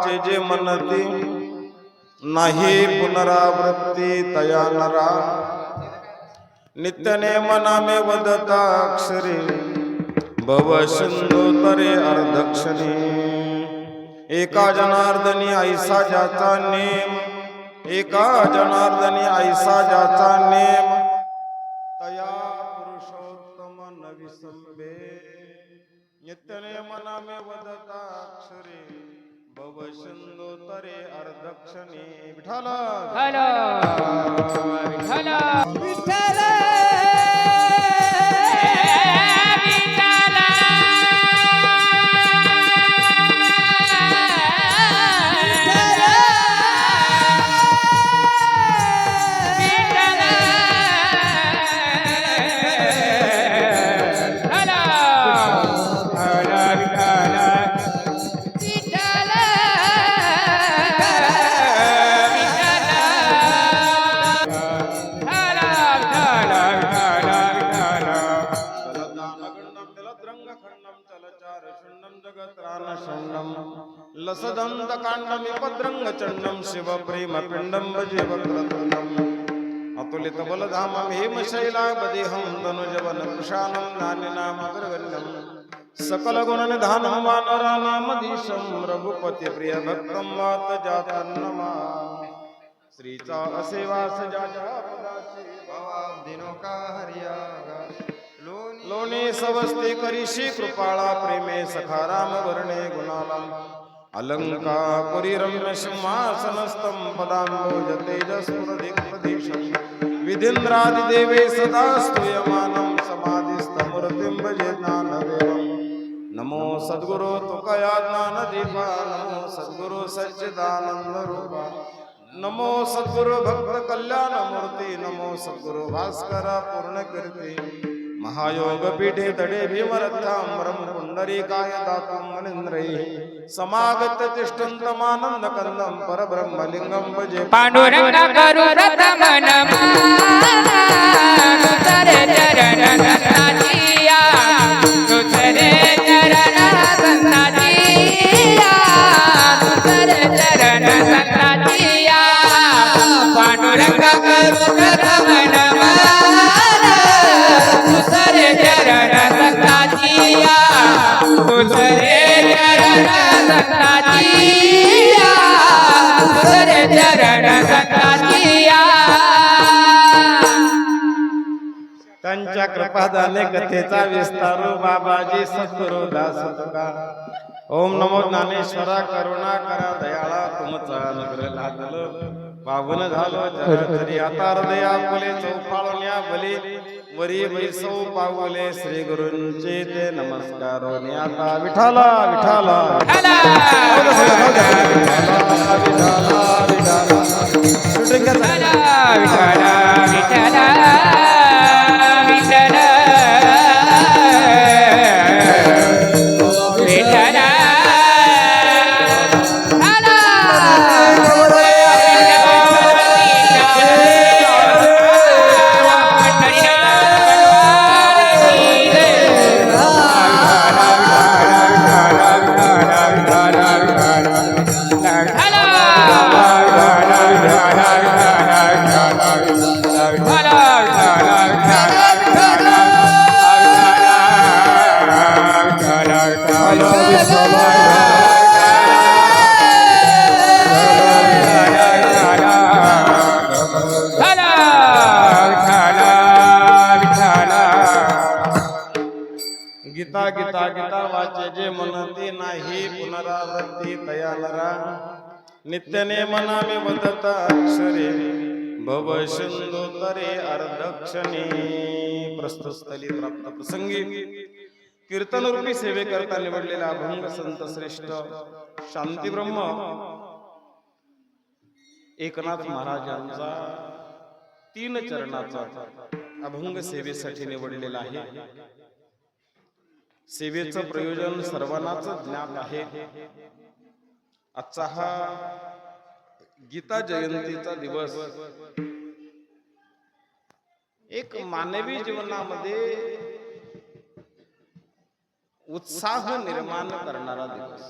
वाचे जे म्हणती नाही पुनरावृत्ती तया नरा नित्यने मनामे वदता अक्षरे भव सिंधू तरे अर्धक्षणे एका जनार्दनी ऐसा ज्याचा नेम एका जनार्दनी ऐसा ज्याचा नेम तया पुरुषोत्तम न विसंबे नित्यने मनामे वदता अक्षरे भव सिंधू तरे अर्धक्षणे विठ्ठल विठ्ठल विठ्ठल लसदंत कांडमी पद्रंग चंडम शिव प्रेम पिंडम भजे वक्रतुंडम अतुलित बलधामं हेमशैलाबदेहं तनुजवन कृशानं ज्ञानिनाम अग्रगण्यं सकल गुण निधानं वानरानामधीशं रघुपति प्रिय भक्तं वात जातं नमा श्रीचा असेवास जाजा पदासी भवाब्दिनो का हरियागा लोणी सवस्ते करीशी कृपाळा प्रेमे सखा राम वर्णे गुणाला अलंकापुरी रम्य सिंहासनस्थं पदाम्बोज तेजस्फुरदिक्प्रदिशं विधीन्द्रादिदेवे सदा स्तूयमानं समाधिस्थमूर्तिं भजे ज्ञानदेवं नमो सद्गुरो तुकया ज्ञानदीपा नमो सद्गुरो सच्चिदानंद रूपा नमो सद्गुरो भक्त कल्याणमूर्ती नमो सद्गुरो भास्कर पूर्णकीर्ती महायोग पीठे तडे भीमरथाम्रम पुंडरीकाय दातुं मनिंद्रैः समागत तिष्ठन्तमानंद कंदं परब्रह्मलिंगं भजे पांडुरंग करू प्रथम नमः चरण दत्ताजिया तुझरे चरण दत्ताजिया तुझरे चरण दत्ताजिया पांडुरंग करू प्रथम नमः तुझरे चरण दत्ताजिया तुझरे चरण दत्ताजिया तुझरे चरण दत्ताजिया त्यांच्या कृपादाने कथेचा विस्तार बाबाजी सद्गुरु दास तुका ओम नमो ज्ञानेश्वरा करुणा करा दयाळा तुमचा अनुग्रह लादलो पावन झालो जरी आता हृदया फुले चौफाळण्या बली वरी वैसव पावले श्री गुरूंचे ते नमस्कार आता विठाला विठाला गीता गीता गीता वाचे जे म्हणती नाही पुनरावृत्ती तया नरा नित्यने मनामे वदता अक्षरे भव सिंधू तरे अर्धक्षणे प्रस्थस्थली प्राप्त प्रसंगी कीर्तन रूपी सेवे करता निवडलेला अभंग संत श्रेष्ठ शांती ब्रह्म एकनाथ महाराजांचा 3 चरणाचा अभंग सेवेसाठी निवडलेला आहे। सेवेचं प्रयोजन सर्वांनाच ज्ञात आहे। आजचा हा गीता जयंतीचा दिवस एक मानवी जीवनामध्ये उत्साह निर्माण करणारा दिवस।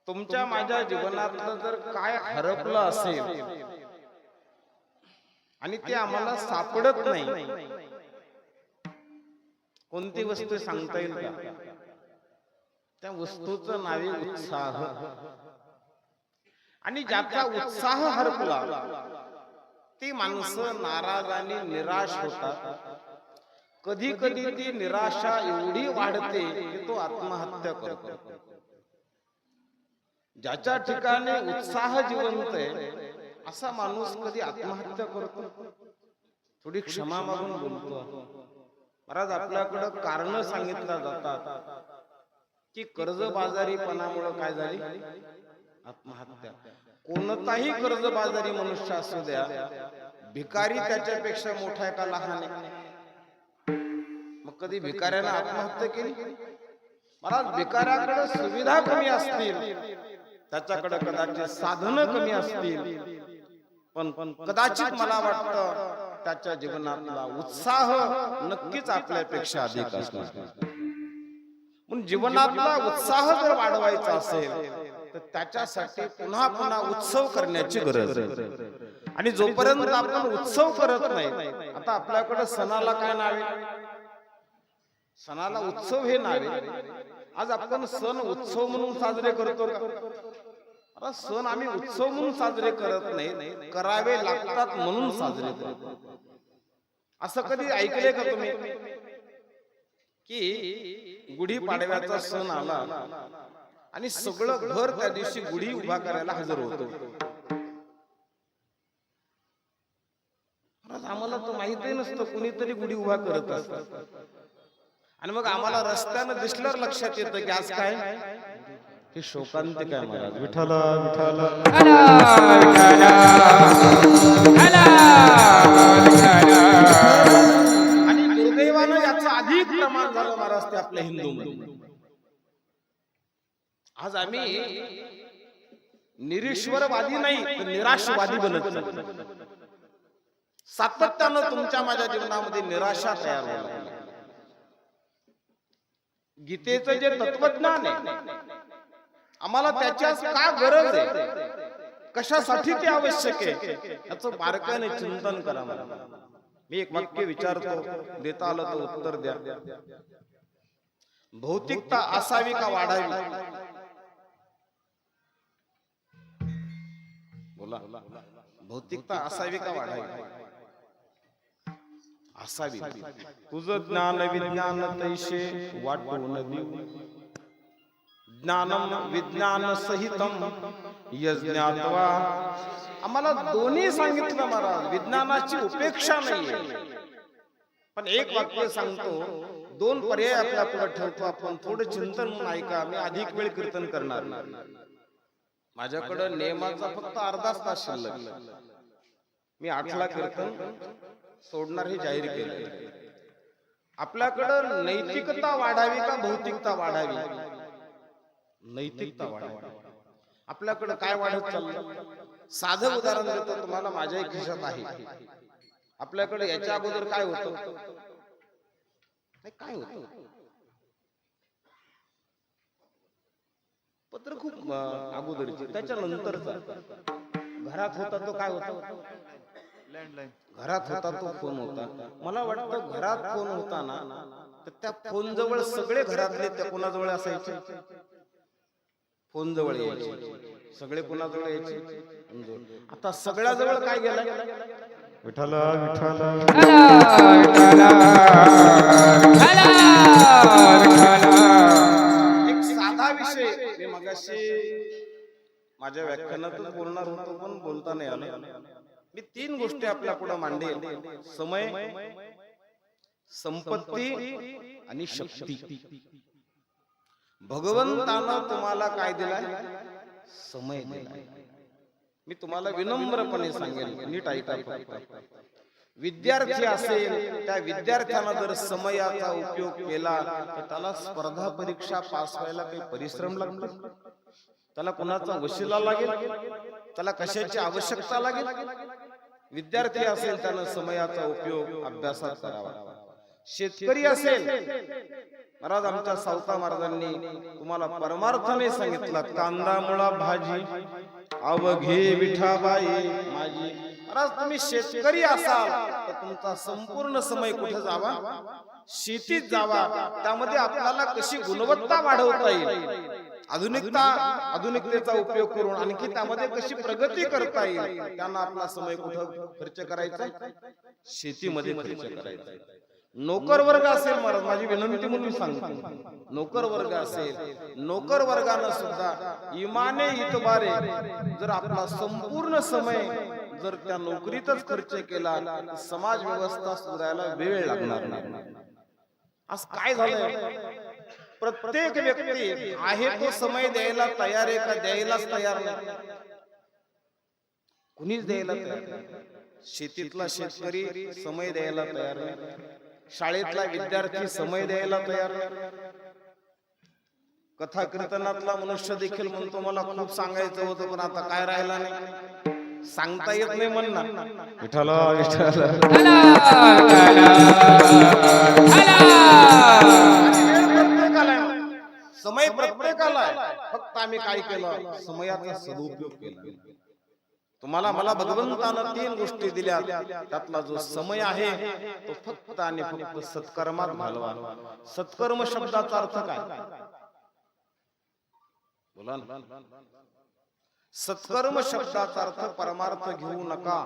तुमच्या माझ्या जीवनातलं जर काय हरपलं असेल आणि ते आम्हाला सापडत नाही, कोणती वस्तू सांगता येईल का? त्या वस्तूचं नाव आहे उत्साह. आणि ज्याचा उत्साह हरपला ती माणसं नाराज आणि निराश होतात. कधी कधी ती निराशा एवढी वाढते की तो आत्महत्या करतो. ज्याच्या ठिकाणी उत्साह जिवंत आहे असा माणूस कधी आत्महत्या करतो? थोडी क्षमा मागून बोलतो. महाराज, आपल्याकडं कारण सांगितलं जातात की कर्जबाजारीपणामुळे काय झाली? आत्महत्या. कोणताही कर्जबाजारी मनुष्य असू द्या, भिकारी त्याच्यापेक्षा मोठा आहे का लहान आहे? मग कधी भिकाऱ्याने आत्महत्या केली? महाराज, भिकाऱ्याकडे सुविधा कमी असतील, त्याच्याकडे कदाचित साधनं कमी असतील, पण कदाचित मला वाटतं त्याच्या जीवनातला उत्साह नक्कीच आपल्यापेक्षा अधिक असणार. म्हणून जीवनातला उत्साह जर वाढवायचा असेल तर त्याच्यासाठी पुन्हा पुन्हा उत्सव करण्याची गरज आहे. आणि जोपर्यंत आपण उत्सव करत नाही, आता आपल्याकडे सणाला काय नाव आहे? सणाला उत्सव हे नाव आहे. आज आपण सण उत्सव म्हणून साजरे करतो का? सण आम्ही उत्सव म्हणून साजरे करत नाही, करावे लागतात म्हणून साजरे करतो. असं कधी ऐकले का तुम्ही की गुढीपाडव्याचा सण आला आणि सगळं घर त्या दिवशी गुढी उभा करायला हजर होतो? आम्हाला तर माहितही नसतं, कुणीतरी गुढी उभा करत असतं. आणि मग आम्हाला रस्त्यानं दिसल्यावर लक्षात येतं की आज काय हे शोकांतिक आहे. महाराज, विठ्ठल विठ्ठल आणि दुर्दैवानं याचं अधिक प्रमाण झालं महाराज ते आपल्या हिंदूमध्ये. आज आम्ही निरीश्वरवादी नाही तर निराशवादी बनत चाललो. सातत्यानं तुमच्या माझ्या जीवनामध्ये निराशा तयार होईल. गीतेचं जे तत्वज्ञान आहे, आम्हाला त्याच्यास का गरज आहे, कशासाठी ते आवश्यक आहे, याचं बारकाईने चिंतन करा. मी एक वाक्य विचारतो, देता आलं तर उत्तर द्या. भौतिकता असावी का वाढावी? बोला. भौतिकता असावी का वाढावी? असावी. तुझं ज्ञान विज्ञान तैसे वाटून देऊ, ज्ञानम विज्ञान सहितम यज्ञात्वा. आम्हाला दोन्ही सांगितलं महाराज, विज्ञानाची उपेक्षा नाहीये. पण एक वाक्य सांगतो, दोन पर्याय आपल्या पुढे ठेवतो आपण. थोडं चिंतन म्हणून ऐका. मी अधिक वेळ कीर्तन करणार. माझ्याकडे नियमाचा फक्त अर्धाच तास शिल्लक. मी 8ला कीर्तन सोडणार हे जाहीर केलं. आपल्याकडं नैतिकता वाढावी का भौतिकता वाढावी? नैतिकता वाढावी. आपल्याकडं काय वाढत चाललं? साधं उदाहरण देतो तुम्हाला, माझ्याही खिशात आहे. आपल्याकडे याच्या अगोदर काय होतं? काय होतं? पत्र खूप अगोदरची. त्याच्यानंतरचा घरात होता तो काय होता? लँडलाईन. घरात होता तो फोन होता. मला वाटतं घरात फोन होता ना, तर त्या फोन जवळ सगळे घरातले त्या कोणाजवळ असायचे? फोन जवळ यायचे. सगळे कोणाजवळ यायचे? आता सगळ्याजवळ काय गेलं? विठ्ठल विठ्ठल. एक साधा विषय मी मगाशी माझ्या व्याख्यानातच बोलणार होतो, पण बोलता नाही आलं. मी 3 गोष्टी आपल्या पुढे मांडेल: समय, संपत्ती आणि शक्ती. भगवंतानं तुम्हाला काय दिलाय? समय दिलाय. मी तुम्हाला विनम्रपणे सांगेल, नीट ऐका. विद्यार्थी असेल, त्या विद्यार्थ्याला जर समयाचा उपयोग केला तर त्याला स्पर्धा परीक्षा पास व्हायला काही परिश्रम लागतो? त्याला कोणाचा वशिला लागेल? त्याला कशाची आवश्यकता लागेल? विद्यार्थी असेल त्यानं समयाचा उपयोग अभ्यासात करावा. शेतकरी असेल महाराज आमच्या सावता महाराजांनी तुम्हाला परमार्थाने सांगितलं, कांदा मुळा भाजी अवघे विठाबाई माझी. महाराज तुम्ही शेतकरी असाल तर तुमचा संपूर्ण समय कुठे जावा, शेतीत जावा. त्यामध्ये आपल्याला कशी गुणवत्ता वाढवता येईल, आधुनिकतेचा उपयोग करून आणखी त्यामध्ये कशी प्रगती करता येईल, त्यांना आपला समय कुठं खर्च करायचा, शेतीमध्ये खर्च करायचा. नोकर वर्ग असेल महाराज, माझी विनंती म्हणून सांगतो, नोकर वर्ग असेल, नोकर वर्गानं सुद्धा इमाने इतबारे जर आपला संपूर्ण समय जर त्या नोकरीतच खर्च केला तर समाज व्यवस्था सुधारायला वेळ लागणार नाही. आज काय झालंय, प्रत्येक व्यक्ती आहे तो समय द्यायला तयार आहे का द्यायलाच तयार नाही, कुणीच द्यायला तयार नाही. शेतीतला शेतकरी समय द्यायला तयार नाही, शाळेतला विद्यार्थी समय द्यायला तयार नाही. कथा कीर्तनातला मनुष्य देखील म्हणतो मला खूप सांगायचं होतं पण आता काय राहिला नाही, सांगता येत नाही म्हणणार. विठ्ठला विठ्ठला समय प्रत्येकाला आहे, फक्त आम्ही काय केलं, समयाचा सदुपयोग केला. तुम्हाला मला भगवंतानं 3 गोष्टी दिल्या, त्यातला जो समय आहे तो फक्त आणि फक्त सत्कर्मात घालवा. सत्कर्म शब्दाचा अर्थ काय बोला ना. सत्कर्म शब्दाचा अर्थ परमार्थ घेऊ नका.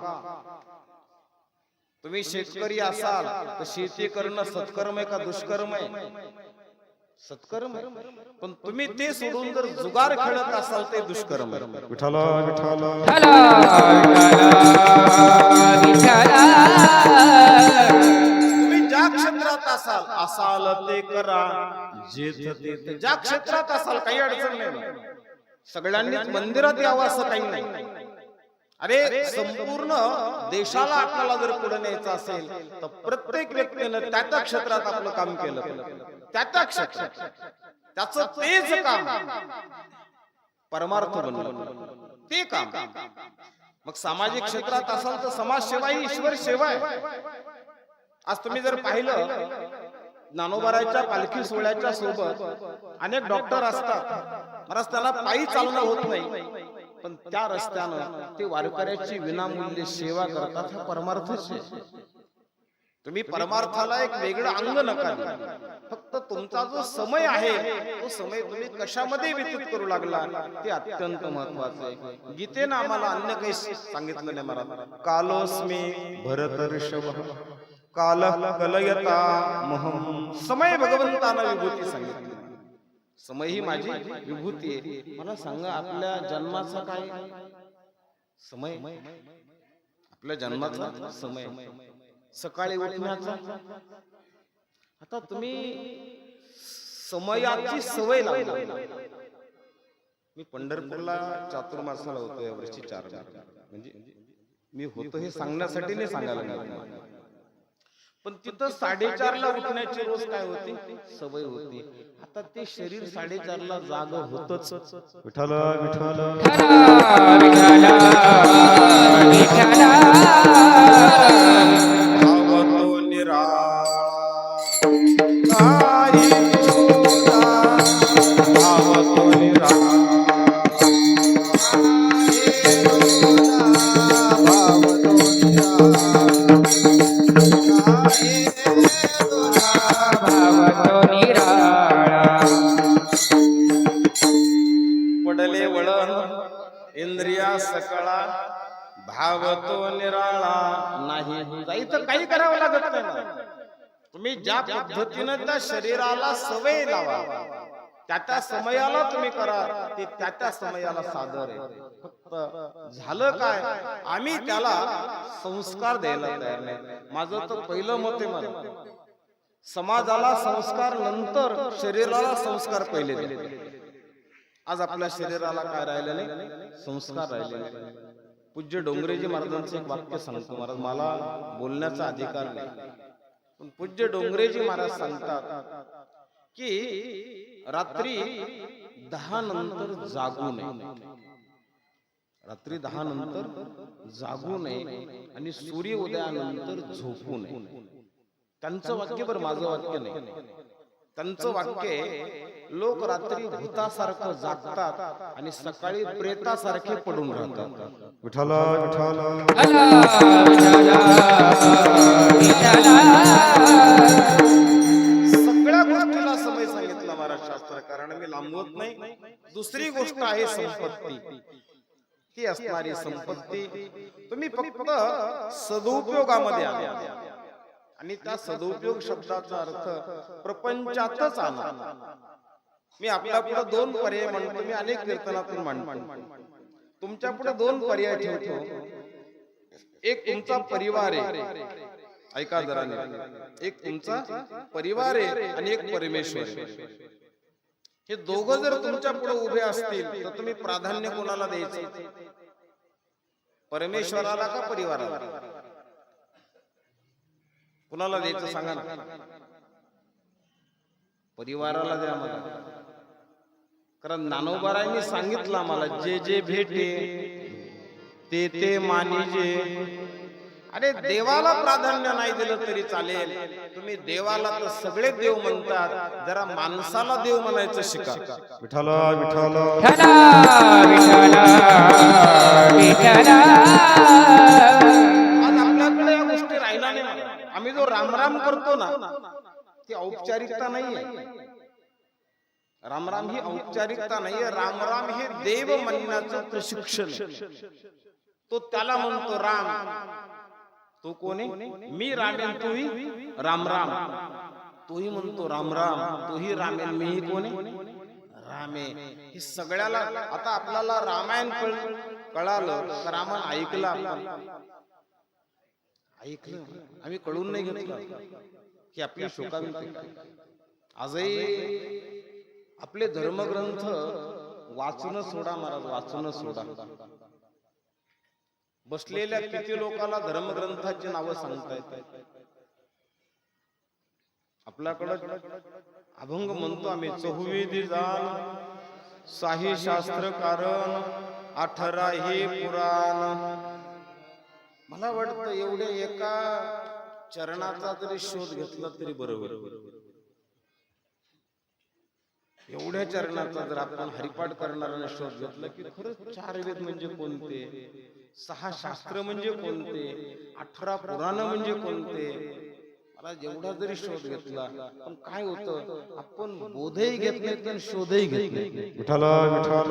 तुम्ही शेतकरी असाल तर शेती करणं सत्कर्म आहे का दुष्कर्म आहे? सत्कर्म आहे. पण तुम्ही ते सोडून जर जुगार खेळत असाल ते दुष्कर्म आहे. विठ्ठला विठ्ठला तुम्ही ज्या क्षेत्रात असाल ते करा, जे ज्या क्षेत्रात असाल काही अडचण नाही. सगळ्यांनीच मंदिरात यावं असं काही नाही. अरे संपूर्ण देशाला आपल्याला जर पुढे न्यायचं असेल तर प्रत्येक व्यक्तीनं त्या क्षेत्रात आपलं काम केलं, त्या क्षेत्रात त्याचं तेच काम परमार्थ बनलं ते काम. मग सामाजिक क्षेत्रात असाल तर समाजसेवा ही ईश्वर सेवा आहे. आज तुम्ही जर पाहिलं ज्ञानोबाराच्या पालखी सोहळ्याच्या सोबत अनेक डॉक्टर असतात, महाराज त्याला पायी चालणं होत नाही, पण त्या रस्त्यानं ते वारकऱ्याची विनामूल्य सेवा करतात. हा परमार्थच आहे. तुम्ही परमार्थाला एक वेगळं अंग नका देऊ. फक्त तुमचा जो समय आहे तो समय तुम्ही कशामध्ये व्यतीत करू लागला ते अत्यंत महत्वाचं आहे. गीतेनं आम्हाला अन्य काही सांगितलं नाही महाराज. कालोस्मी भरतर्षभ काल कलयता महम. समय भगवंतानं विभूती सांगितली. समय ही माझी विभूती आहे. मला सांगा आपल्या जन्माचा काय समय? आपल्या जन्माचा समय, सकाळी उठण्याचा. आता तुम्ही समयाची सवय लावली. मी पंढरपूरला चातुर्मासाला होतो यावर्षी 4 म्हणजे मी होतो हे सांगण्यासाठी नाही सांगायला लागलो. पण तिथं 4:30 ला उठण्याची रोज काय होती सवय होती. आता ते शरीर 4:30 ला जाग होतच. विठ्ठला विठ्ठला भावतो निराळा काही तुझा भावतो निराळा पडले वळण इंद्रिया सकळा भावतो निराळा नाही. जायचं काही करावं लागत नाही. तुम्ही ज्या पद्धतीनं त्या शरीराला सवय लावा त्या समयाला तुम्ही करा, ते त्या समयाला सादर आहे. फक्त झालं काय, आम्ही त्याला संस्कार द्यायला तयार नाही. माझं तर पहिलं मत आहे मला, समाजाला संस्कार नंतर, शरीराला संस्कार पहिले द्या. आज आपल्या शरीराला काय राहिलं नाही, संस्कार राहिले नाही. पूज्य डोंगरेजी महाराजांचं एक वाक्य सांगतो महाराज, मला बोलण्याचा अधिकार नाही पण पूज्य डोंगरेजी महाराज सांगतात की रात्री 10 नंतर जागू नये, रात्री 10 नंतर जागू नये आणि सूर्य उदयानंतर झोपू नये. त्यांचं वाक्य बरं, माझं वाक्य नाही. त्यांचं वाक्य आहे, लोक रात्री भूतासारखं जागतात आणि सकाळी प्रेतासारखे पडून राहतात. विठ्ठल विठ्ठल सगळ्या गोष्टीला समय सांगितला महाराज शास्त्रकाराने, मी लांबवत नाही. दुसरी गोष्ट आहे संपत्ती. ती असणारी संपत्ती तुम्ही फक्त सदुपयोगामध्ये आणा आणि त्या सदुपयोग शब्दाचा अर्थ प्रपंचातच आणा. मी आपल्या पुढे दोन पर्याय म्हणतो, मी अनेक कीर्तनातून मांडतो. तुमच्या पुढे दोन पर्याय ठेवतो. एक तुमचा परिवार आहे, ऐका जरा, एक तुमचा परिवार आहे आणि एक परमेश्वर आहे. हे दोघं जर तुमच्या पुढे उभे असतील तर तुम्ही प्राधान्य कोणाला द्यायचं? परमेश्वराला का परिवाराला? कुणाला द्यायचं सांगा ना. परिवाराला द्या मला. कारण ज्ञानोबारायांनी सांगितलं आम्हाला, जे जे भेटे ते ते मानिजे. अरे देवाला प्राधान्य नाही दिलं तरी चालेल. तुम्ही देवाला तर सगळे देव म्हणतात, जरा माणसाला देव म्हणायचं शिका. विठ्ठल विठ्ठल आज आपल्याकडे या गोष्टी राहिला नाही. आम्ही जो रामराम करतो ना, ती औपचारिकता नाहीये. रामराम ही औपचारिकता नाहीये. रामराम हे देव म्हणण्याचं प्रशिक्षण. तो त्याला म्हणतो राम. तो कोण आहे? मी रामेन तूही रामराम. तूही म्हणतो रामराम, तूही रामेन, मीही कोण आहे? रामे. हे सगळ्याला आता आपल्याला रामायण कळालं, रामायण ऐकलं, आपण ऐकलं, आम्ही कळून नाही घेतलं की आपली शोकांती. आजही आपले धर्मग्रंथ वाचून सोडा महाराज, वाचून सोडा. बसलेल्या किती लोकांना धर्मग्रंथाची नावं सांगता येतात? आपल्याकडं अभंग म्हणतो आम्ही, 24 जाण साही शास्त्र कारण 18 हे पुराण. मला वाटतं एवढ्या एका चरणाचा जरी शोध घेतला तरी बरोबर. एवढ्या चरणाचा जर आपण हरिपाठ करणाऱ्याने शोध घेतला की खरंच 4 वेद म्हणजे कोणते, 6 शास्त्र म्हणजे कोणते, 18 पुराण म्हणजे कोणते. मला जेवढा जरी शोध घेतला, पण काय होतं, आपण बोधही घेत नाही तर शोधही घेत नाही. विठ्ठल विठ्ठल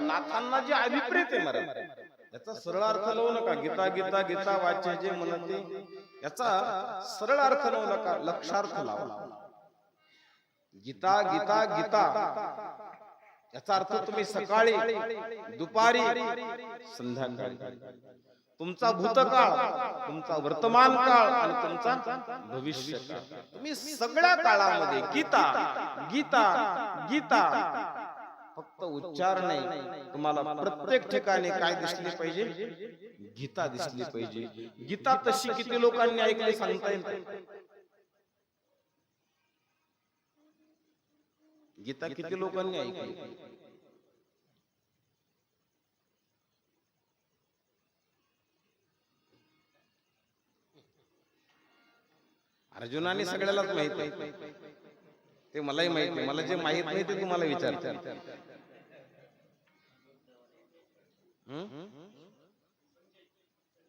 नाथांना जे अभिप्रेत आहे महाराज, याचा सरळ अर्थ लावू नका. गीता गीता गीता वाचे जे म्हणते, याचा सरळ अर्थ लावू नका, लक्षार्थ लावा. गीता गीता गीता याचा अर्थ तुम्ही सकाळी, दुपारी, संध्याकाळी, तुमचा भूतकाळ, तुमचा वर्तमान काळ आणि तुमचा भविष्य काळ, तुम्ही सगळ्या काळामध्ये गीता गीता गीता. फक्त उच्चार नाही, तुम्हाला प्रत्येक ठिकाणी काय दिसली पाहिजे? गीता दिसली पाहिजे. गीता तशी किती लोकांनी ऐकली सांगता येईल? गीता किती लोकांनी ऐकली? अर्जुनाने सगळ्यालाच माहित आहे, ते मलाही माहित आहे. मला जे माहित नाही ते तुम्हाला विचारतात.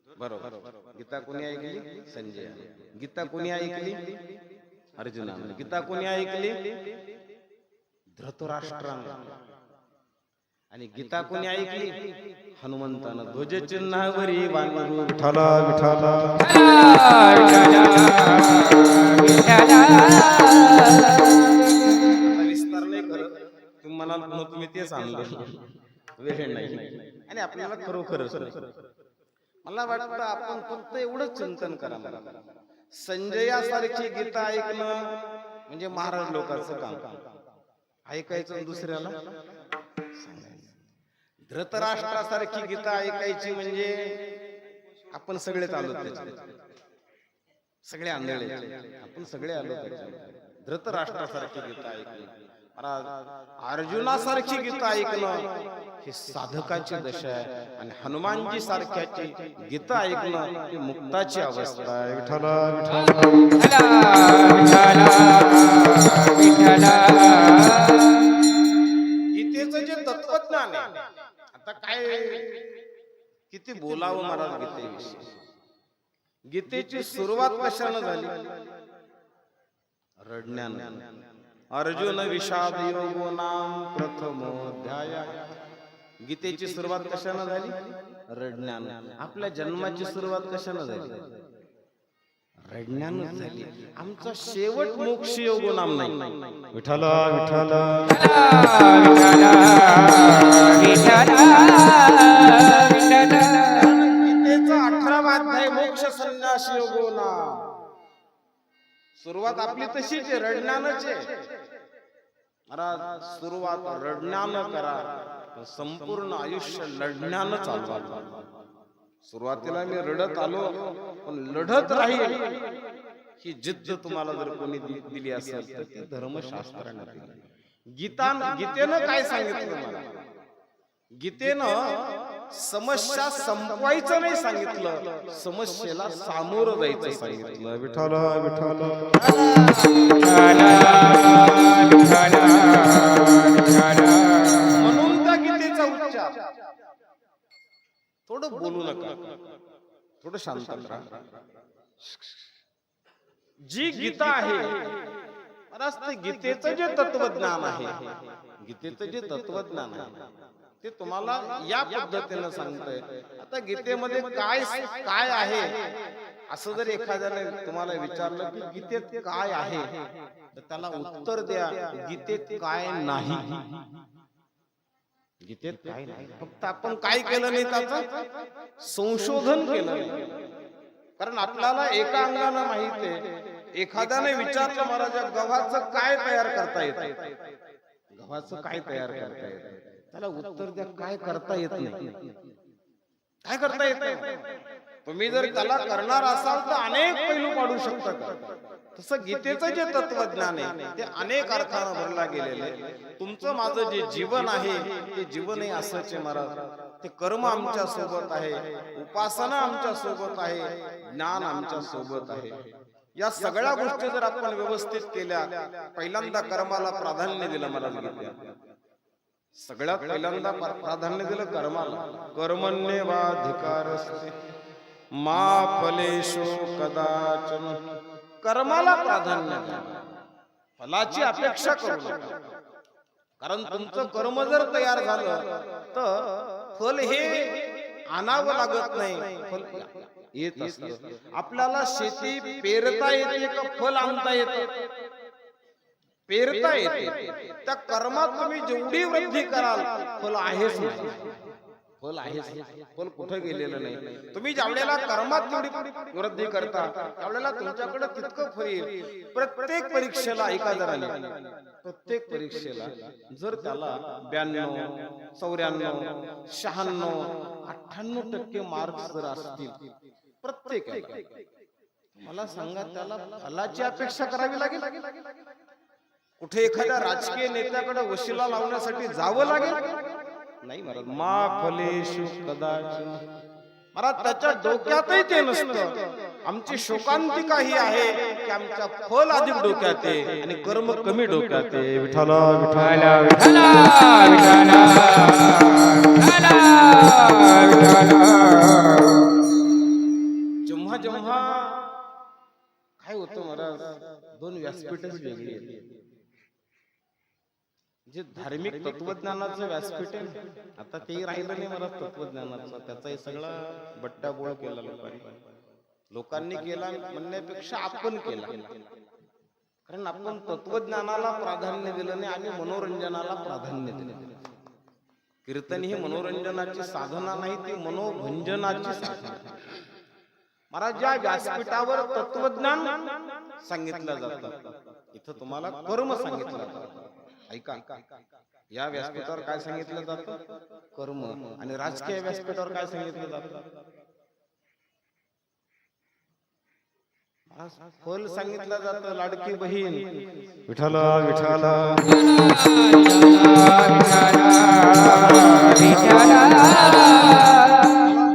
बरोबर. गीता कोणी ऐकली? संजय. गीता कोणी ऐकली? अर्जुनाने. गीता कोणी ऐकली? धृतराष्ट्राने. आणि गीता कोणी ऐकली? हनुमंतानं. ध्वजचिन्हावरी बांधून विठ्ठल विठ्ठल विस्तार नाही करत. तुम्ही म्हणाल तुम्ही तेच आणलं, वेळ नाही. आणि आपल्याला खरोखरच मला वाटतं आपण फक्त एवढंच चिंतन करा. संजयासारखी गीता ऐकणं म्हणजे महाराज लोकांचं काम. ऐकायचं दुसऱ्याला सांगायचं. धृतराष्ट्रासारखी गीता ऐकायची म्हणजे आपण सगळेच आलो त्याच्यात, सगळे आंधळे, आपण सगळे आलो त्याच्यात. धृतराष्ट्रासारखी गीता ऐकली. अर्जुनासारखी गीता ऐकणं ही साधकाची दशा आहे आणि हनुमानजी सारख्याची गीता ऐकणं ही मुक्ताची अवस्था आहे. विठ्ठल गीतेचं जे तत्वज्ञान आहे, आता काय किती बोलावं महाराज गीतेविषयी. गीतेची सुरुवात कशानं झाली? रडण्यानं. अर्जुन विषाद योगो नाम प्रथमोऽध्याय. गीतेची सुरुवात कशानं झाली? रडण्यानं. आपल्या जन्माची सुरुवात कशानं झाली? रडण्यानं झाली. आमचा शेवट मोक्ष योगो नाम नाही. विठ्ठल विठ्ठल गीतेचा 18वा अध्याय मोक्ष संन्यास योगो नाम. सुरुवात आपली तशीच आहे, रडण्यानंच आहे. महाराज सुरुवात रडण्यानं करा, संपूर्ण आयुष्य लढण्यानं चालवा. सुरुवातीला मी रडत आलो, पण लढत राहील ही जिद्द तुम्हाला जर कोणी दिली असेल तर ती धर्मशास्त्राने दिली. गीतेनं काय सांगितलं मला? गीतेनं समस्या संपवायचं नाही सांगितलं, समस्येला सामोरं जायचं सांगितलं. विठ्ठल विठ्ठल म्हणून त्या गीतेचा उच्चार. थोडं बोलू नका, थोडं शांत राहा. जी गीता आहे, गीतेचं जे तत्वज्ञान आहे, गीतेचं जे तत्वज्ञान आहे ते तुम्हाला या पद्धतीने सांगतोय. आता गीतेमध्ये काय काय आहे असं जर एखाद्याने तुम्हाला विचारलं की गीतेत काय आहे, तर त्याला उत्तर द्या, गीतेत काय नाही. गीतेत काय नाही. फक्त आपण काय केलं नाही, त्याचं संशोधन केलं नाही. कारण आपल्याला एका अंगानं माहित आहे. एखाद्याने विचारलं महाराज गव्हाचं काय तयार करता येतं, गव्हाचं काय तयार करता येतं, त्याला उत्तर द्या काय करता येत नाही. काय करता येत नाही. तुम्ही जर त्याला करणार असाल तर अनेक पैलू पाडू शकता. तसं गीतेचं जे तत्वज्ञान आहे ते अनेक अर्थानं भरला गेलेले. तुमचं माझं जे जीवन आहे ते जीवनही असंच आहे महाराज. ते कर्म आमच्या सोबत आहे, उपासना आमच्या सोबत आहे, ज्ञान आमच्या सोबत आहे. या सगळ्या गोष्टी जर आपण व्यवस्थित केल्या, पहिल्यांदा कर्माला प्राधान्य दिलं महाराज गीतेत. सगळ्यात पहिल्यांदा प्राधान्य दिलं कर्माला. कर्मण्येवाधिकारस्ते मा फलेषु कदाचन. कर्माला प्राधान्य द्या, फलाची अपेक्षा करू नका. कारण तुमचं कर्म जर तयार झालं तर फल हे आणावं लागत नाही, फल येत असतं. आपल्याला शेती पेरता येते का फल आणता येतं? पेरता येते. त्या कर्मात तुम्ही जेवढी वृद्धी कराल फल आहेच नाही. फल आहेच, फल कुठे गेलेलं नाही. तुम्ही ज्यावेळेला कर्मात तेवढी वृद्धी करता त्यावेळेला तुमच्याकडे तितकं फळ येईल. प्रत्येक परीक्षेला एका जणाने, प्रत्येक परीक्षेला जर त्याला 92, 94, 96, 98% मार्क्स जर असतील प्रत्येक, मला सांगा त्याला फलाची अपेक्षा करावी लागेल? कुठे एखाद्या राजकीय नेत्याकडे वशिला लावण्यासाठी जावं लागेल? नाही महाराज. मा फलेषु कदाचन. महाराज त्याच्या डोक्यातही ते नसतं. आमची शोकांतिका ही आहे की आमच्या फल अधिक डोक्यात आहे आणि कर्म कमी डोक्यात आहे. विठ्ठल विठ्ठल विठ्ठल जेव्हा जेव्हा काय होतं महाराज, दोन व्यासपीठच वेगळी आहेत. जे धार्मिक तत्वज्ञानाचं व्यासपीठ आहे आता ते राहिलं नाही महाराज. तत्वज्ञानाचं त्याचा सगळा बट्टाबोळ केला लोकांनी केला म्हणण्यापेक्षा आपण केला. कारण आपण तत्वज्ञानाला प्राधान्य दिलं नाही आणि मनोरंजनाला प्राधान्य दिलं. कीर्तन ही मनोरंजनाची साधना नाही, ती मनोभंजनाची साधना. महाराज ज्या व्यासपीठावर तत्वज्ञान सांगितलं जातं इथं तुम्हाला कर्म सांगितलं जातं. ऐका, या व्यासपीठावर काय सांगितलं जातं? कर्म. आणि राजकीय व्यासपीठावर काय सांगितलं जातं? खोल सांगितलं जातं लाडकी बहीण विठ्ठल विठ्ठल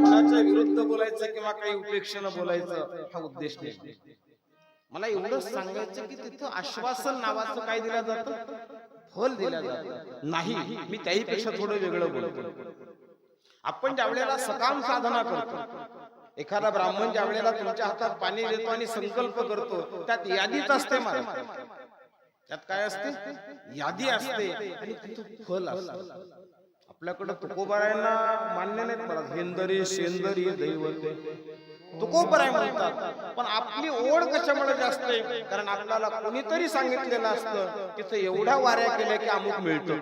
कोणाच्या विरुद्ध बोलायचं किंवा काही उपेक्षेनं बोलायचं हा उद्देश नाही. मला एवढंच सांगायचं की तिथं आश्वासन नावाचं काय दिलं जातं, फल दिलं जातं नाही. मी त्याहीपेक्षा थोडं वेगळं बोलतो. आपण ज्या वेळेला सकाम साधना करतो, एखादा ब्राह्मण ज्या वेळेला तुमच्या हातात पाणी देतो आणि संकल्प करतो, त्यात यादीच असते महाराज. त्यात काय असते, यादी असते आणि तिथं फल असतं. आपल्याकडे तुकोबारायांना मान्य नाहीत महाराज. हेंदरी शेंदरी दैवते तुकोबाराय म्हणतात, पण आपली ओढ कशामुळे जास्त आहे, कारण आपल्याला कोणीतरी सांगितलेलं असतं तिथं एवढ्या वाऱ्या केल्या की अमुक मिळतं.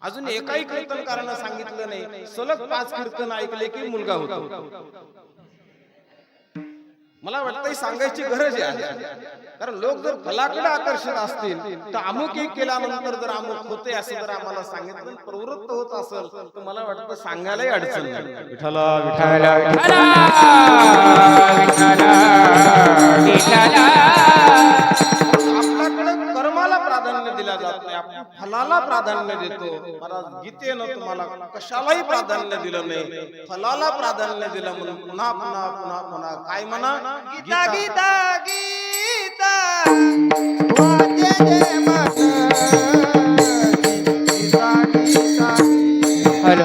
अजून एकाही कीर्तनकारानं सांगितलं नाही सलग 5 कीर्तन ऐकले की मुलगा होतो. मला वाटतं सांगायची गरज आहे, कारण लोक जर फलाकडे आकर्षित असतील तर अमुक एक केल्यानंतर जर अमुक होते असं जर आम्हाला सांगितलं, प्रवृत्त होत असेल तर मला वाटतं सांगायलाही अडचण नाही. विठ्ठल विठ्ठल आपल्याकडे कर्माला प्राधान्य दिला जात नाही, आपण फलाला प्राधान्य देतो. महाराज गीतेनं तुम्हाला कशालाही प्राधान्य दिलं नाही, फलाला प्राधान्य दिलं म्हणून पुन्हा पुन्हा पुन्हा पुन्हा काय म्हणा, गीता गीता गीता हॅलो हॅलो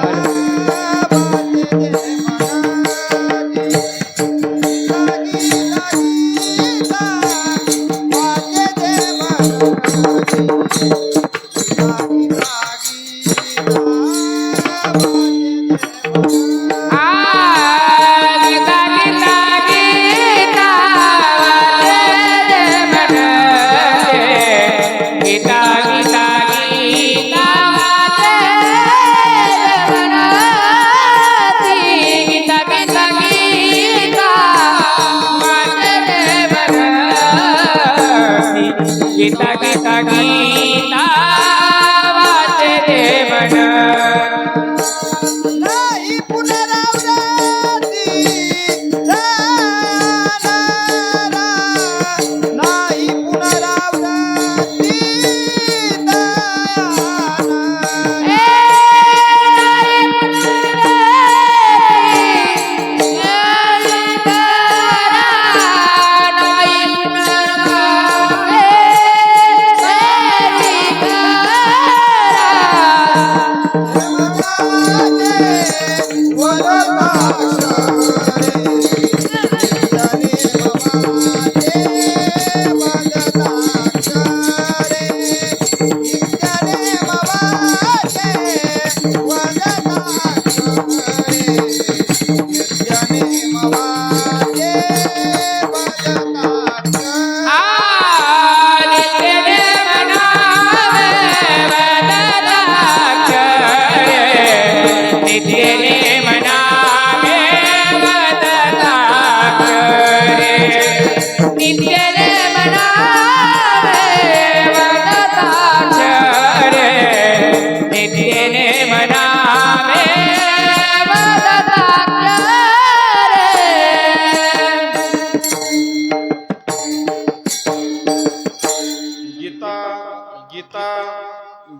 गीता गीता गीता वाचे रे मन नाही पुनरावृत्ती जाणार, नाही पुनरावृत्ती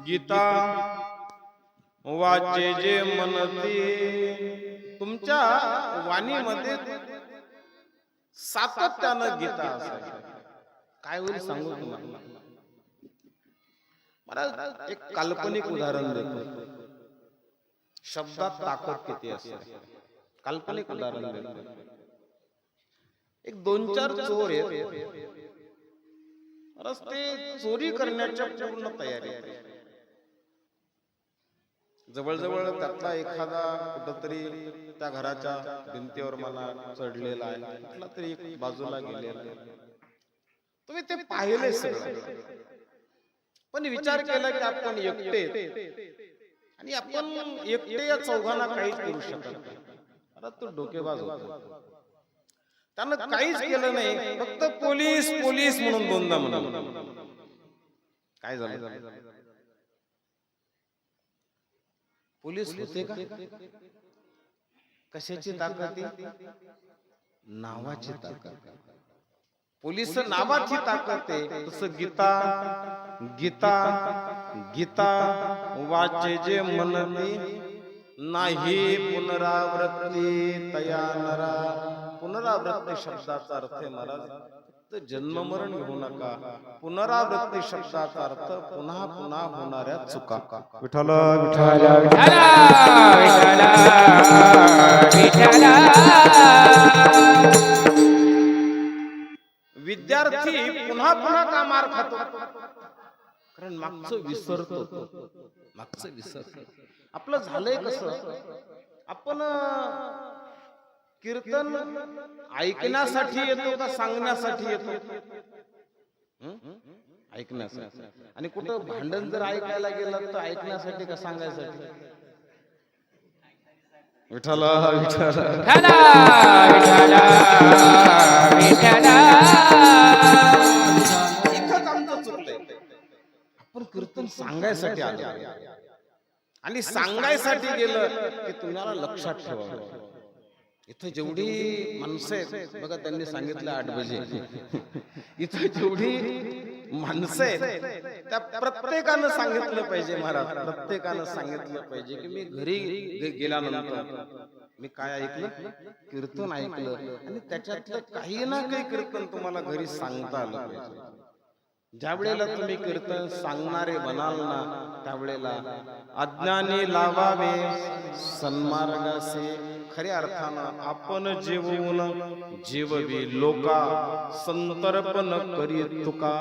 गीता वाचे जे म्हणते, तुमच्या वाणीमध्ये सातत्यानं गीता असायची. काय होईल सांगू तुम्हाला. मला एक काल्पनिक उदाहरण देतो, शब्दात ताकद किती असते. काल्पनिक उदाहरण देतो. एक 2-4 चोर आहेत, ते चोरी करण्याच्या पूर्ण तयारी. जवळजवळ त्यातला एखादा कुठंतरी त्या घराच्या भिंतीवर मला चढलेला आहे, कुठला तरी एक बाजूला गेलेला आहे. तुम्ही ते पाहिले सगळं, पण विचार केला की आपण एकटे आणि आपण एकटे या चौघांना काहीच करू शकत नाही. आता तो डोकेबाज होता, त्यानं काहीच केलं नाही, फक्त पोलीस पोलीस म्हणून दोनदा म्हणाला. काय झालं, पोलीस होते का, कशाची ताकद, नावाची ताकद. पोलीस नावाची ताकद आहे. तसं गीता गीता गीता वाचे जे म्हणती नाही पुनरावृत्ती तया नरा. पुनरावृत्ती शब्दाचा अर्थ आहे महाराज फक्त जन्म मरण घेऊ नका. पुनरावृत्ती शब्दाचा अर्थ पुन्हा पुन्हा होणाऱ्या चुका. विठ्ठल विठ्ठल विद्यार्थी पुन्हा पुन्हा का मार खातो? कारण मागचं विसरतो. मागचं विसरतो. आपलं झालंय कसं? आपण कीर्तन ऐकण्यासाठी येतो का सांगण्यासाठी येतो? ऐकण्यासाठी. आणि कुठं भांडण जर ऐकायला गेलं तर ऐकण्यासाठी का सांगायसाठी? विठ्ठल विठ्ठल इथंच आमचं चुकलंय. आपण कीर्तन सांगायसाठी आलो आणि सांगायसाठी गेलं की तुम्हाला लक्षात ठेवावं. इथं जेवढी माणसं आहेत बघा, त्यांनी सांगितलं 8 बजे. इथं जेवढी माणसं आहेत त्या प्रत्येकानं सांगितलं पाहिजे महाराज. प्रत्येकानं सांगितलं पाहिजे की मी घरी गेल्यानंतर मी काय ऐकलं? कीर्तन ऐकलं. आणि त्याच्यातलं काही ना काही कीर्तन तुम्हाला घरी सांगता आलं पाहिजे. ज्या वेळेला तुम्ही कीर्तन सांगणारे बनाल ना त्यावेळेला अज्ञानी लावावे सन्मार्गासे. खऱ्या अर्थानं आपण जेवून जेववी लोका संतर्पण करी तुका.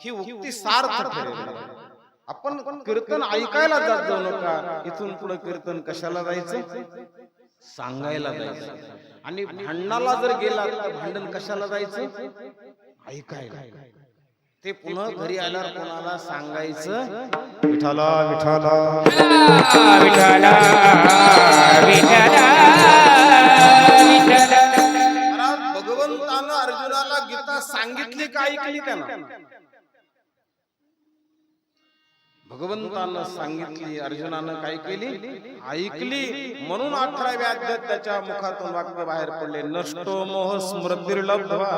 ही उक्ती सार्थ ठरेल. आपण कीर्तन ऐकायला जाऊ नका. इथून पुढे कीर्तन कशाला जायचं? सांगायला जायचं. आणि भांडणाला जर गेला तर भांडण कशाला जायचं? ऐकायला. ते पुन्हा घरी आल्यावर कोणाला सांगायचं? विठ्ठला विठ्ठला विठ्ठला विठ्ठला. भगवंतानं अर्जुनाला गीता सांगितली का ऐकली त्यानं? भगवंतानं सांगितली, अर्जुनानं काय केली? ऐकली. म्हणून 18व्या अध्यायात त्याच्या मुखातून वाक्य बाहेर पडले, नष्टो मोह स्मृतिर्लब्ध्वा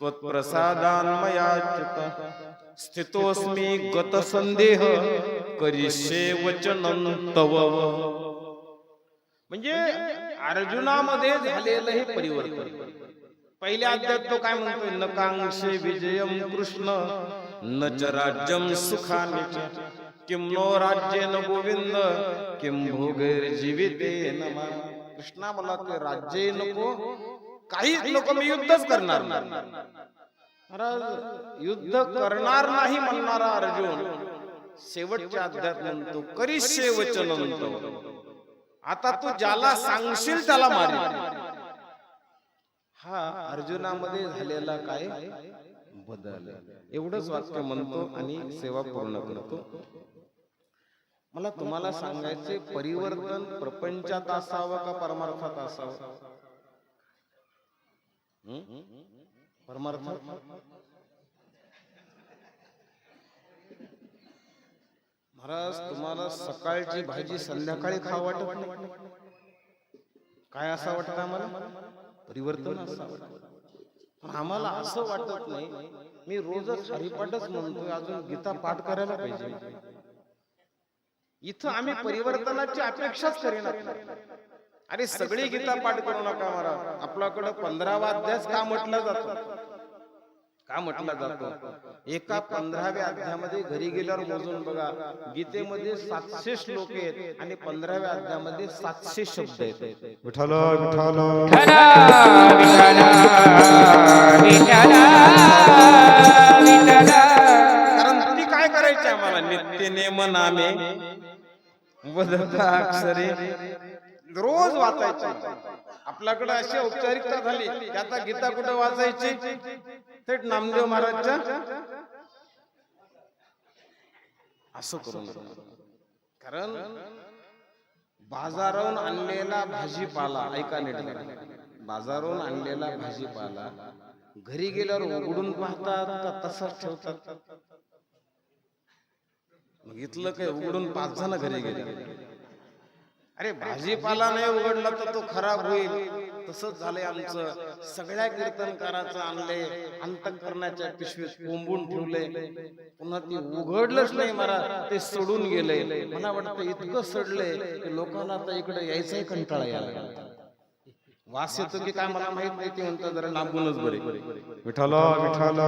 त्वत्प्रसादान्मयाच्युत स्थितोस्मी गत संदेह करिष्ये वचनं तव. म्हणजे अर्जुनामध्ये झालेलं हे परिवर्तन. पहिल्या अध्यायात तो काय म्हणतोय? न कांक्षे विजयम कृष्ण न च राज्यम सुखानि च किम नो राज्येन गोविंद किम भोगैर्जीवितेन मा. कृष्णा मला ते राज्य नको, काहीच नको, मी युद्धच करणार नाही. युद्ध करणार नाही म्हणणारा अर्जुन शेवटच्या अध्यायात म्हणतो करिष्ये वचनं तव. आता तू ज्याला सांगशील त्याला मारेल. हा अर्जुनामध्ये झालेला काय बदल? एवढंच वाक्य म्हणतो आणि सेवा पूर्ण करतो. मला तुम्हाला सांगायचे, परिवर्तन प्रपंचात असावं का परमार्थात असावं? परमार्थात. महाराज तुम्हाला सकाळची भाजी संध्याकाळी खावं वाटत नाही? काय असं वाटतं आम्हाला? परिवर्तन असं वाटतं. आम्हाला असं वाटत नाही मी रोजच हरिपाठच म्हणतोय, अजून गीता पाठ करायला पाहिजे. इथं आम्ही परिवर्तनाची अपेक्षाच करेना. अरे सगळी गीता पाठ करू नका महाराज. आपल्याकडे 15वा अध्याय का म्हटला जातो? का म्हटला जातो? एका 15व्या अध्यायामध्ये घरी गेल्यावर मोजून बघा, गीतेमध्ये 700 श्लोक आहेत आणि 15व्या अध्यायामध्ये 700 शब्द आहेत. विठ्ठल विठ्ठल कारण ती काय करायची आम्हाला? नित्य नेम नामे वदता अक्षरे रोज वाचायची. आपल्याकडे अशी औपचारिकता झाली की आता गीता कुठे वाचायची? थेट नामदेव महाराजच्या असं करून. कारण बाजारावरून आणलेला भाजीपाला, ऐका नीट, बाजारावरून आणलेला भाजीपाला घरी गेल्यावर उघडून पाहतात का तसंच ठेवतात? मग इथलं काय उघडून 5 जण घरी गेले. अरे भाजीपाला नाही उघडला तर तो खराब होईल, तसंच झालंय आमचं. सगळ्या कीर्तनकाराचं आणले अंतःकरणाच्या पिशवीत कोंबून ठेवले, पुन्हा ती उघडलंच नाही मला, ते सोडून गेले. मला वाटतं इतकं सडलंय की लोकांना आता इकडे यायचाही कंटाळा यायला. वास येतो की काय मला माहित नाही, ते म्हणतात जरा लांबूनच बरे. विठ्ठल विठ्ठल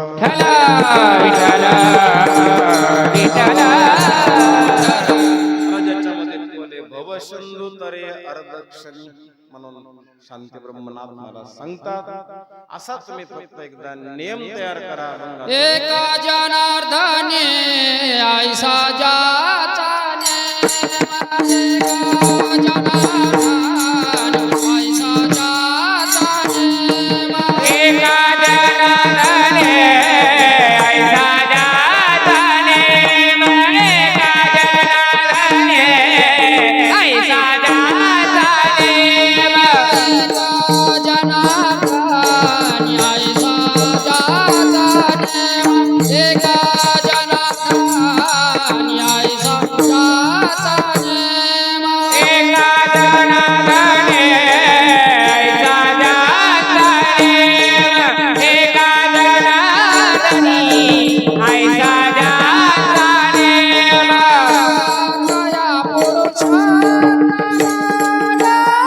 राजाच्या मध्ये बोले भव सिंधू तरे अर्धक्षणी म्हणून शांती ब्रह्मनाथ मला सांगतात. असाच तुम्ही फक्त एकदा नियम तयार करा. एका जनार्दने ऐसा जाचा नेम, एका जनार्दने ऐसा जाचा नेम, एका जनार्दने ऐसा जाचा नेम, एका जनार्दने ऐसा जाचा नेम, एका जनार्दने ऐसा जाचा नेम, एका जनार्दने ऐसा जाचा नेम, एका जनार्दने ऐसा जाचा नेम, एका जनार्दने ऐसा जाचा नेम.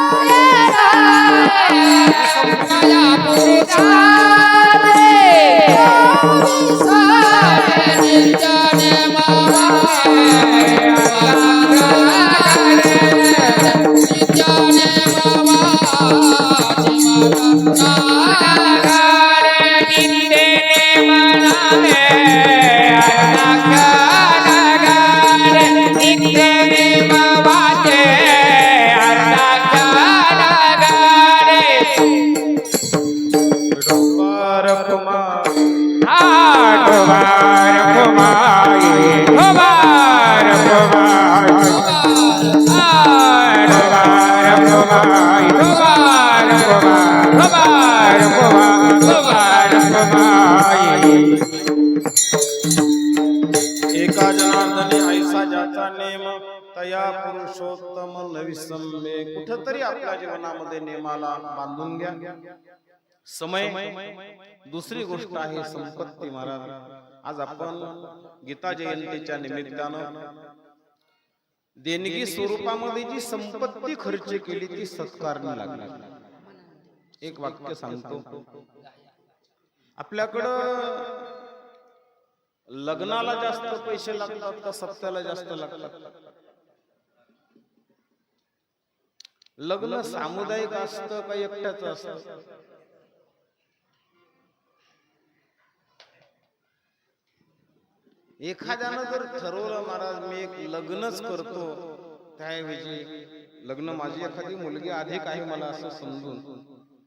दया एका जनार्दने ऐसा ज्याचा नेम तया पुरुषोत्तम नविसम्ये. कुठंतरी आपल्या जीवनामध्ये नेमाला बांधून घ्या. समय दुसरी गोष्ट आहे संपत्ती. महाराज आज आपण गीता जयंतीच्या निमित्तानं देणगी स्वरूपामध्ये जी संपत्ती खर्च केली ती सत्कारणी लागली. एक वाक्य सांगतो, आपल्याकडं लग्नाला जास्त पैसे लागतात का सप्त्याला जास्त लागतात? लग्न सामुदायिक असतं का एकट्याचं असतं? एखाद्यानं जर ठरवलं महाराज मी एक लग्नच करतो, त्याऐवजी लग्न माझी एखादी मुलगी अधिक आहे मला असं समजून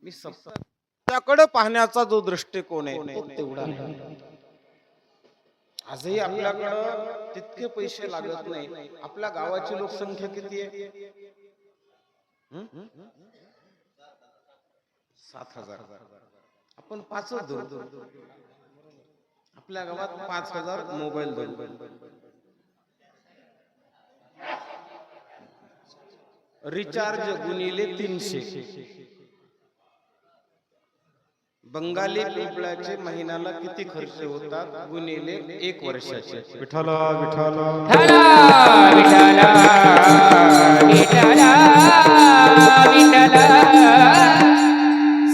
मी त्याकडे पाहण्याचा जो दृष्टिकोन आहे तो तेवढा आहे. आजही आपल्याकडं तितके पैसे लागत नाही. आपल्या गावाची लोकसंख्या किती आहे? 7,000. आपण 5च धरू. आपल्या गावात 5,000 मोबाईल धरू. रिचार्ज गुणिले 300. बंगाली पिंपळाचे महिन्याला किती खर्च होतात गुणिले 1 वर्षाचे. विठ्ठल विठ्ठल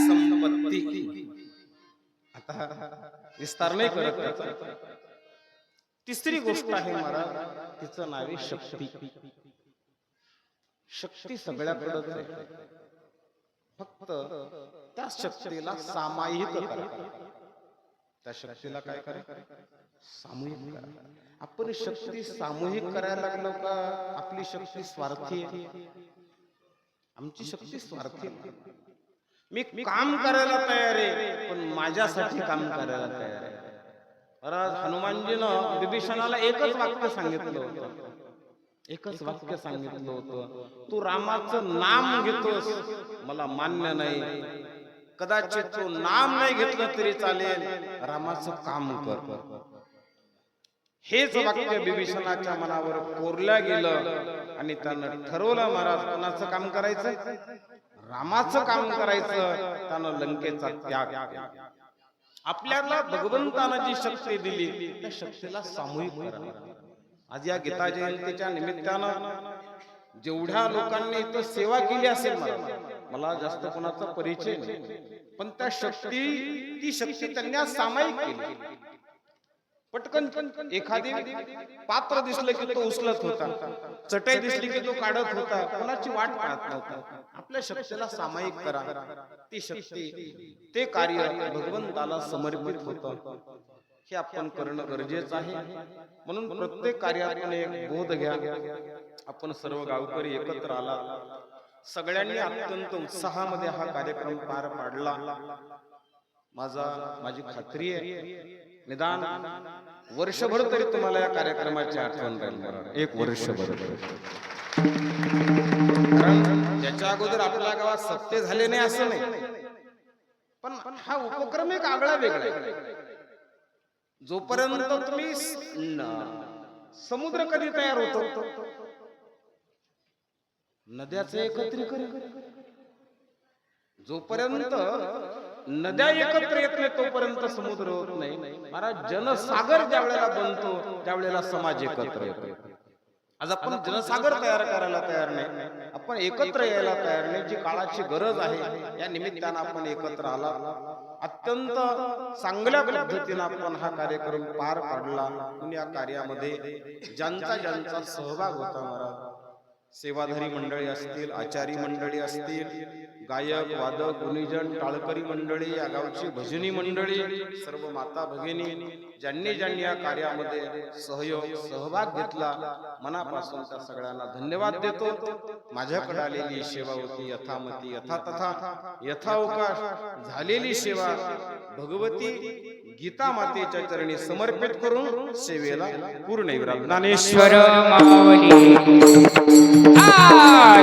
संपत्ती. आता विस्तार नाही करत त्याचा. तिसरी गोष्ट आहे महाराज, तिचं नाव आहे शक्ती. शक्ती सगळ्याकडेच आहे, फक्त त्या शक्तीला सामायिक करा. त्या शक्तीला काय करा? सामूहिक करा. आपण शक्ती सामूहिक करायला लागलो का आपली शक्ती स्वार्थी आहे? आमची शक्ती स्वार्थी आहे. मी काम करायला तयार आहे पण माझ्यासाठी काम करायला तयार आहे. हनुमानजीनं विभीषणाला एकच वाक्य सांगितलं होतं. एकच वाक्य सांगितलं होतं, तू रामाचं नाम घेतोस मला मान्य नाही. कदाचित तू नाम नाही घेतलं तरी चालेल, रामाचं काम कर. हेच वाक्य विभीषणाच्या मनावर कोरल्या गेलं आणि त्यानं ठरवलं महाराज कोणाचं काम करायचं? रामाचं काम करायचं, त्यानं लंकेचा त्याग केला. आपल्याला भगवंतानं जी शक्ती दिली त्या शक्तीला सामूहिक करा. आज या गीता जयंतीच्या निमित्तानं जेवढ्या लोकांनी इथं सेवा केली असेल, मला जास्त कोणाचा परिचय नाही, पण त्या ती शक्ती त्यांनी आज सामायिक केली. पटकन एखादी पात्र दिसलं की तो उचलत होता, चटई दिसली की तो काढत होता, कोणाची वाट पाहत नव्हता. आपल्या शक्तीला सामायिक करा. ती शक्ती, ते कार्य भगवंताला समर्पित होतं. हे आपण करणं गरजेचं आहे. म्हणून प्रत्येक कार्यातून एक बोध घ्या. आपण सर्व गावकरी एकत्र आला, सगळ्यांनी अत्यंत उत्साहामध्ये हा कार्यक्रम पार पाडला. माझी खात्री आहे निदान वर्षभर तरी तुम्हाला या कार्यक्रमाची आठवण राहील. एक वर्षभर. कारण त्याच्या अगोदर आपल्या गावात सत्य झाले नाही असं नाही, पण हा उपक्रम एक आगळा वेगळा आहे. जोपर्यंत तुम्ही समुद्र कधी तयार होतो, नद्याचं एकत्रीकरण, जोपर्यंत नद्या एकत्र येत नाही तोपर्यंत समुद्र होत नाही. महाराज, जनसागर ज्या वेळेला बनतो त्यावेळेला समाज एकत्र येतो. आज आपण जनसागर तयार करायला तयार नाही, आपण एकत्र यायला तयार नाही. जी काळाची गरज आहे, या निमित्तानं आपण एकत्र आला. अत्यंत चांगल्या पद्धतीने आपण हा कार्यक्रम पार पाडला. या कार्यामध्ये ज्यांचा सहभाग होता, महाराज, सेवाधारी मंडळी असतील, आचारी मंडळी असतील, गायक वादक गुणीजन टाळकरी मंडळी, या गावची भजनी मंडळी, सर्व माता भगिनी, ज्यांनी या कार्यामध्ये सहभाग घेतला, मनापासून त्या सगळ्यांना धन्यवाद देतो. माझ्याकडे आलेली सेवा होती यथामती यथातथा यथावकाश झालेली सेवा भगवती गीता मातेच्या चरणी समर्पित करून सेवेला पूर्ण विराम. ज्ञानेश्वर माऊली,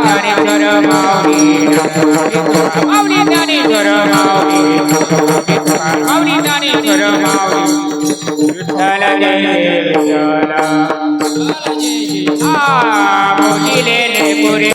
ज्ञानेश्वर माऊली, माऊली ज्ञानेश्वर माऊली, माऊली ज्ञानेश्वर माऊली, विठ्ठल जय विठ्ठल, बोलिले पुरे.